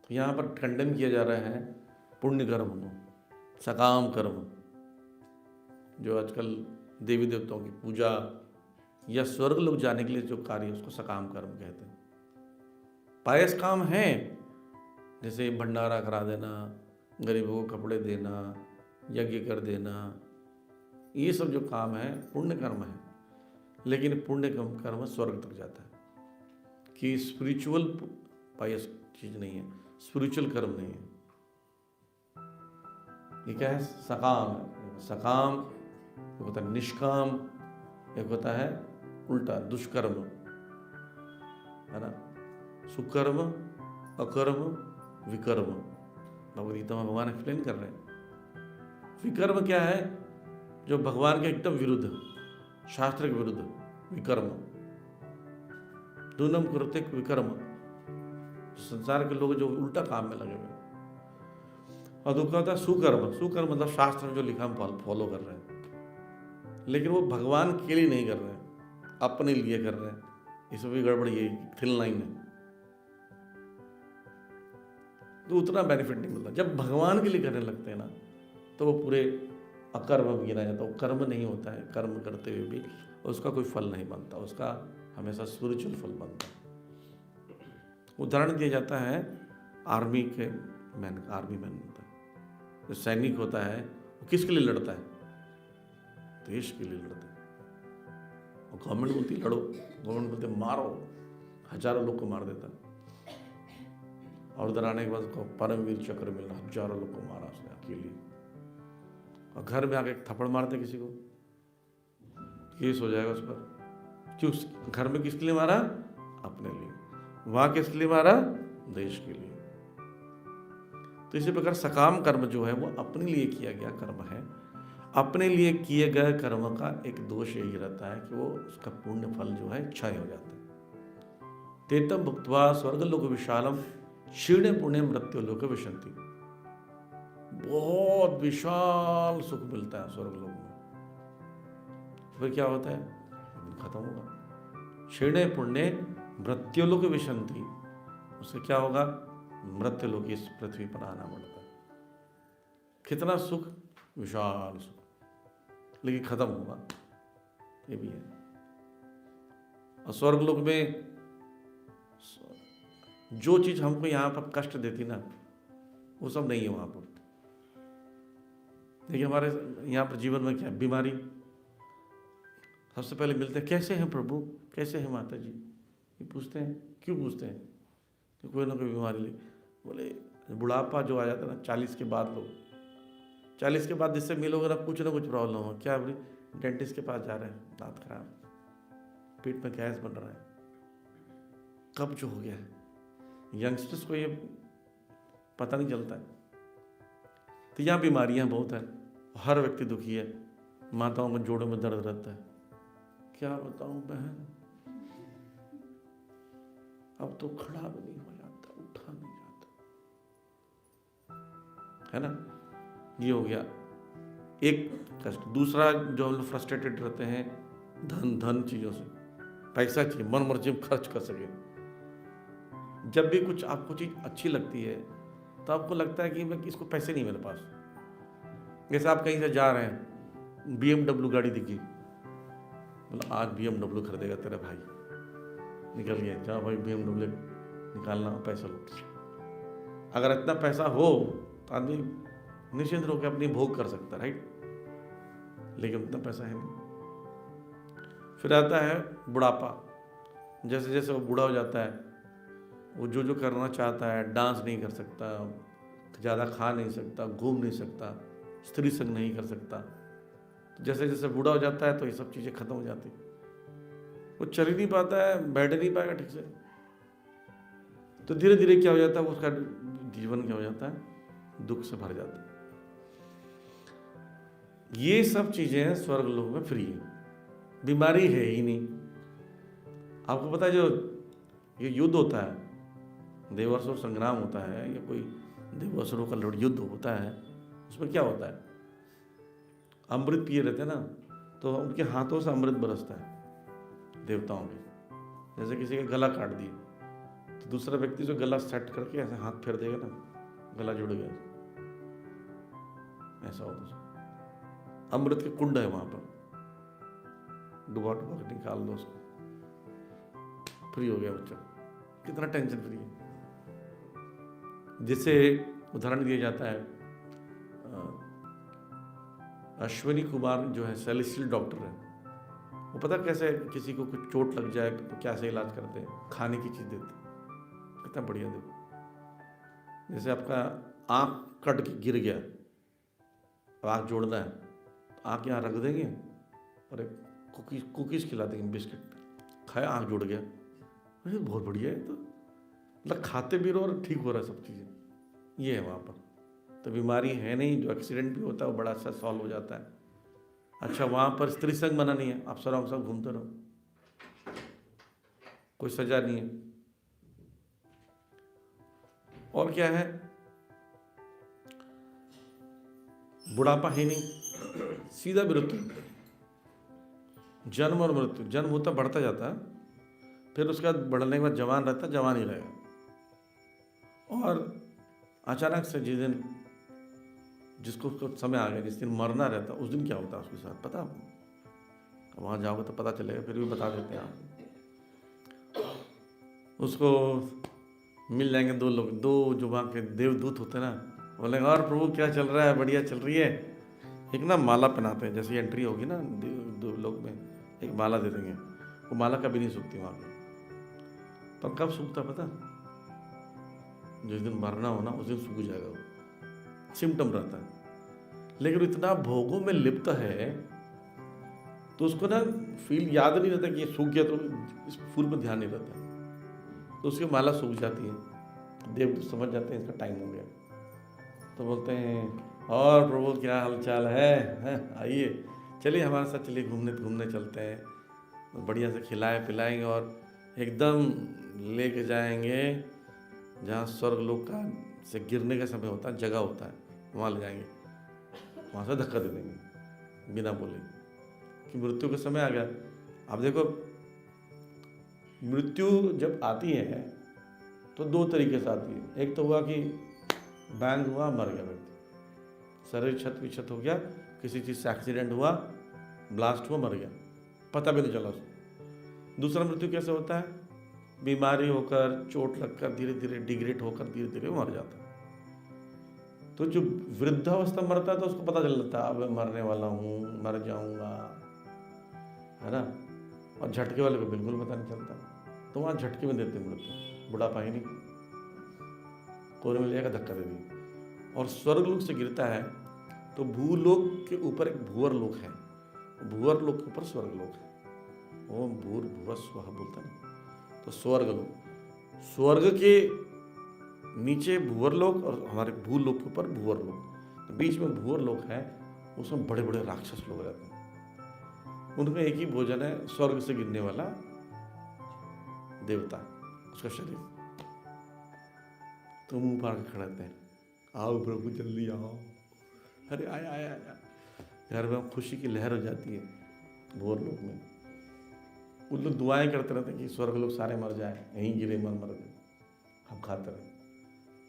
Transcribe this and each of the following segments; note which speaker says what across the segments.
Speaker 1: तो यहाँ पर खंडन किया जा रहा है पुण्य कर्म को, सकाम कर्म, जो आजकल देवी देवताओं की पूजा या स्वर्ग लोग जाने के लिए जो कार्य है उसको सकाम कर्म कहते हैं। पायस काम है, जैसे भंडारा करा देना, गरीबों को कपड़े देना, यज्ञ कर देना, ये सब जो काम है पुण्य कर्म है। लेकिन पुण्य कर्म स्वर्ग तक जाता है, कि स्पिरिचुअल पायस चीज नहीं है, स्पिरिचुअल कर्म नहीं है। ये क्या है? सकाम है। सकाम एक होता है निष्काम, एक होता है उल्टा दुष्कर्म, है ना। सुकर्म, अकर्म, विकर्म, भगवदगीता में भगवान एक्सप्लेन कर रहे हैं। विकर्म क्या है? जो भगवान के एकदम विरुद्ध, शास्त्र के विरुद्ध, विकर्म। दूनम कुरुते विकर्म, संसार के लोग जो उल्टा काम में लगे हुए। और दूसरा होता है सुकर्म। सुकर्म मतलब शास्त्र में जो लिखा हम फॉलो कर रहे हैं, लेकिन वो भगवान के लिए नहीं कर रहे हैं, अपने लिए कर रहे हैं। इसमें भी गड़बड़, ये थिल लाइन है, तो उतना बेनिफिट नहीं मिलता। जब भगवान के लिए करने लगते हैं ना, तो वो पूरे अकर्म में गिना जाता है। वो कर्म नहीं होता है, कर्म करते हुए भी उसका कोई फल नहीं बनता, उसका हमेशा स्पिरिचुअल फल बनता है। उदाहरण दिया जाता है आर्मी मैन होता है, जो सैनिक होता है वो किसके लिए लड़ता है? देश के लिए लड़ता है। और गवर्नमेंट बोलती है लड़ो, गवर्नमेंट बोलते मारो, हजारों लोग को मार देता है। और उधर आने के बाद उसको परमवीर चक्र मिलना, हजारों लोग को मारा उसने अकेले। और घर में आके थप्पड़ मारते किसी को, केस हो जाएगा उस पर। क्यों? घर में किसके लिए मारा? अपने लिए। वहां किसके लिए मारा? देश के लिए। तो इसी प्रकार सकाम कर्म जो है वो अपने लिए किया गया कर्म है। अपने लिए किए गए कर्म का एक दोष यही रहता है कि वो उसका पुण्य फल जो है क्षय हो जाता है। तेतम भुक्त्वा स्वर्गलोक विशालम क्षीणे पुण्य मृत्युलोक विशंति। बहुत विशाल सुख मिलता है स्वर्गलोक में। फिर क्या होता है? खत्म होगा। क्षीणे पुण्य मृत्युलोक विशंति, उससे क्या होगा? मृत्युलोक, इस पृथ्वी पर आना पड़ता है। कितना सुख, विशाल सुख, लेकिन खत्म होगा, ये भी है। और स्वर्गलोक में जो चीज हमको यहाँ पर कष्ट देती ना, वो सब नहीं है वहां पर। देखिए हमारे यहाँ पर जीवन में क्या, बीमारी सबसे पहले मिलते हैं, कैसे हैं प्रभु, कैसे हैं माता जी, ये पूछते हैं। क्यों पूछते हैं? कि कोई ना कोई बीमारी ले। बोले बुढ़ापा जो आ जाता है ना 40 के बाद, लोग 40 के बाद जिससे मिलोगे ना कुछ प्रॉब्लम हो। क्या बोले? डेंटिस्ट के पास जा रहे हैं, दांत खराब, पेट में गैस बन रहा है, कब्ज हो गया है। यंगस्टर्स को ये पता नहीं चलता है। तो यहाँ बीमारियां बहुत हैं, हर व्यक्ति दुखी है। माताओं को जोड़ों में दर्द रहता है। क्या बताऊं बहन, अब तो खड़ा भी नहीं हो जाता, उठा नहीं जाता, है ना। ये हो गया एक कष्ट। दूसरा जो हम लोग फ्रस्ट्रेटेड रहते हैं धन चीजों से, पैसा चाहिए, मन मर्जी में खर्च कर सके। जब भी कुछ आपको चीज अच्छी लगती है तो आपको लगता है कि मैं इसको पैसे नहीं मेरे पास। जैसे आप कहीं से जा रहे हैं, BMW गाड़ी दिखी, बोला आज BMW खरीदेगा तेरा भाई, निकल गया, जा भाई BMW निकालना, पैसा लो। अगर इतना पैसा हो तो आदमी निश्चिंत होकर अपनी भोग कर सकता है, राइट। लेकिन उतना पैसा है नहीं। फिर आता है बुढ़ापा। जैसे जैसे वो बूढ़ा हो जाता है, वो जो करना चाहता है, डांस नहीं कर सकता, ज़्यादा खा नहीं सकता, घूम नहीं सकता, स्त्री संग नहीं कर सकता। तो जैसे जैसे बूढ़ा हो जाता है तो ये सब चीज़ें खत्म हो जाती। वो चल ही नहीं पाता है, बैठ नहीं पाएगा ठीक से। तो धीरे धीरे क्या हो जाता है, उसका जीवन क्या हो जाता है, दुख से भर जाता है। ये सब चीजें स्वर्ग लोक में फ्री है, बीमारी है ही नहीं। आपको पता है जो ये युद्ध होता है, देवासुर संग्राम होता है, या कोई देवासुरों का युद्ध होता है, उसमें क्या होता है, अमृत पिए रहते हैं ना, तो उनके हाथों से अमृत बरसता है देवताओं के। जैसे किसी का गला काट दिया तो दूसरा व्यक्ति जो गला सेट करके ऐसे हाथ फेर देगा ना, गला जुड़ गया, ऐसा होता है। अमृत के कुंड है वहां पर, डुबा डुबा के निकाल दो उसको, फ्री हो गया बच्चा, कितना टेंशन फ्री है। जिसे उदाहरण दिया जाता है, अश्विनी कुमार जो है सेलेस्टियल डॉक्टर है, वो पता कैसे किसी को कुछ चोट लग जाए तो क्या से इलाज करते हैं, खाने की चीज़ देते, कितना बढ़िया देखो। जैसे आपका आँख कट के गिर गया, अब आँख जोड़ना है, आँख यहाँ रख देंगे और एक कुकीज़ खिला देंगे, बिस्किट खाया, आँख जुड़ गया, अरे बहुत बढ़िया है। तो मतलब खाते भी रहो और ठीक हो रहा है सब चीज़ें, ये है वहाँ पर। तो बीमारी है नहीं, जो एक्सीडेंट भी होता है वो बड़ा अच्छा सॉल्व हो जाता है। अच्छा, वहाँ पर स्त्री संग मना नहीं है, आप सरों के संग घूमते रहो, कोई सजा नहीं है। और क्या है, बुढ़ापा है नहीं, सीधा मृत्यु, जन्म और मृत्यु। जन्म होता बढ़ता जाता है, फिर उसके बाद बढ़ने के बाद जवान रहता, जवान ही रहेगा। और अचानक से जिस दिन जिसको उसको समय आ गया, जिस दिन मरना रहता, उस दिन क्या होता है उसके साथ पता आपको? वहाँ जाओगे तो पता चलेगा, फिर भी बता देते हैं आप। उसको मिल जाएंगे दो लोग, दो जो वहाँ के देवदूत होते हैं ना, बोलेंगे और प्रभु क्या चल रहा है, बढ़िया चल रही है। एक ना माला पहनाते हैं, जैसे एंट्री होगी ना दो लोग में, एक माला दे देंगे, वो माला कभी नहीं सूखती वहाँ पर। पर कब सूखता पता? जिस दिन मरना हो ना, उस दिन सूख जाएगा वो, सिम्टम रहता है। लेकिन इतना भोगों में लिप्त है तो उसको ना फील याद नहीं रहता कि ये सूख गया, तो इस फूल पर ध्यान नहीं रहता, तो उसकी माला सूख जाती है। देव तो समझ जाते हैं इसका टाइम हो गया, तो बोलते हैं और प्रभु क्या हालचाल है, आइए चलिए हमारे साथ, चलिए घूमने चलते हैं, बढ़िया से खिलाए पिलाएंगे और एकदम लेके जाएंगे जहाँ स्वर्ग लोक का से गिरने का समय होता है, जगह होता है, वहाँ ले जाएंगे, वहाँ से धक्का दे देंगे बिना बोले कि मृत्यु का समय आ गया। अब देखो, मृत्यु जब आती है तो दो तरीके से आती है। एक तो हुआ कि बैंग हुआ, मर गया व्यक्ति, शरीर क्षत विक्षत हो गया, किसी चीज़ से एक्सीडेंट हुआ, ब्लास्ट हुआ, मर गया, पता भी नहीं चला उसको। दूसरा मृत्यु कैसे होता है? बीमारी होकर, चोट लगकर, धीरे धीरे डिग्रेड होकर धीरे धीरे मर जाता है। तो जो वृद्धावस्था मरता है तो उसको पता चल जाता है, अब मैं मरने वाला हूँ, मर जाऊंगा, है ना। और झटके वाले को बिल्कुल पता नहीं चलता, तो वहाँ झटके में देते मृत्यु, बुढ़ापा ही नहीं, कोने में लेकर धक्का दे दी। और स्वर्ग लोक से गिरता है तो भूलोक के ऊपर एक भूवर लोक है, भूवर लोक के ऊपर स्वर्ग लोक है। ओम भूर्भुवः स्वः बोलता है, तो स्वर्ग लोक, स्वर्ग के नीचे भूवर लोक और हमारे भूलोक के ऊपर भूवर लोक, तो बीच में भूवर लोक है, उसमें बड़े बड़े राक्षस लोग रहते हैं। उनका एक ही भोजन है, स्वर्ग से गिरने वाला देवता, उसका शरीर, तो मुंह फाड़ के खड़े रहते हैं, आओ प्रभु जल्दी आओ, अरे आया आया आया, घर में खुशी की लहर हो जाती है। भूवर लोक में उन लोग दुआएं करते रहते हैं कि स्वर्ग लोग सारे मर जाए, यहीं गिरे, मर गए, हम खाते रहे।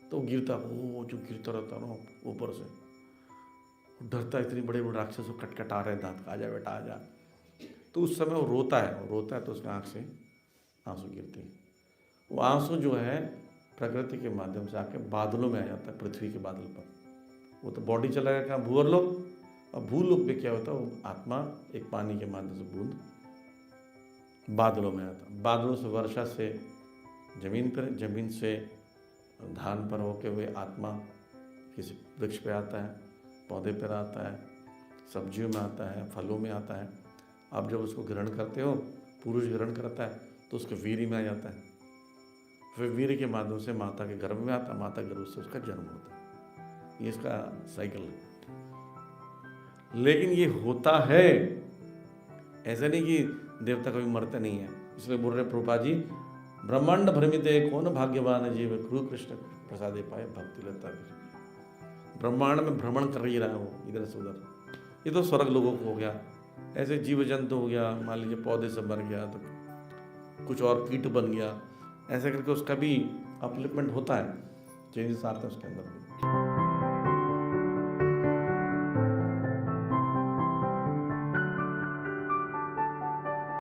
Speaker 1: तो गिरता, वो जो गिरता रहता ना ऊपर से, डरता, इतनी बड़े बड़े राक्षस कटकटा रहे दांत, आजा बेटा आजा। तो उस समय वो रोता है तो उसके आँख से आंसू गिरते हैं। वो आंसू जो है प्रकृति के माध्यम से आके बादलों में आ जाता है, पृथ्वी के बादल पर। वो तो बॉडी चला गया कहाँ, भूवर लोक। और भूलोक में क्या होता है, वो आत्मा एक पानी के माध्यम से बूंद बादलों में आता है, बादलों से वर्षा से जमीन पर, जमीन से धान पर होके हुए आत्मा किसी वृक्ष पे आता है, पौधे पर आता है, सब्जियों में आता है, फलों में आता है। आप जब उसको ग्रहण करते हो, पुरुष ग्रहण करता है तो उसके वीर्य में आ जाता है, फिर वीर्य के माध्यम से माता के गर्भ में आता है, माता के गर्भ से उसका जन्म होता है। ये इसका साइकिल है। लेकिन ये होता है, ऐसा नहीं कि देवता कभी मरते नहीं है। इसलिए बोल रहे प्रभुपाद जी, ब्रह्मांड भ्रमिते कौन भाग्यवान जीव, गुरु कृष्ण प्रसादे पाए भक्ति लता। ब्रह्मांड में भ्रमण कर ही रहा है वो, इधर से उधर। ये तो स्वर्ग लोगों को हो गया, ऐसे जीव जंतु हो गया, मान लीजिए पौधे से मर गया तो कुछ और कीट बन गया, ऐसे करके उसका भी अपलिफ्टमेंट होता है, चेंजेस आते हैं उसके अंदर भी।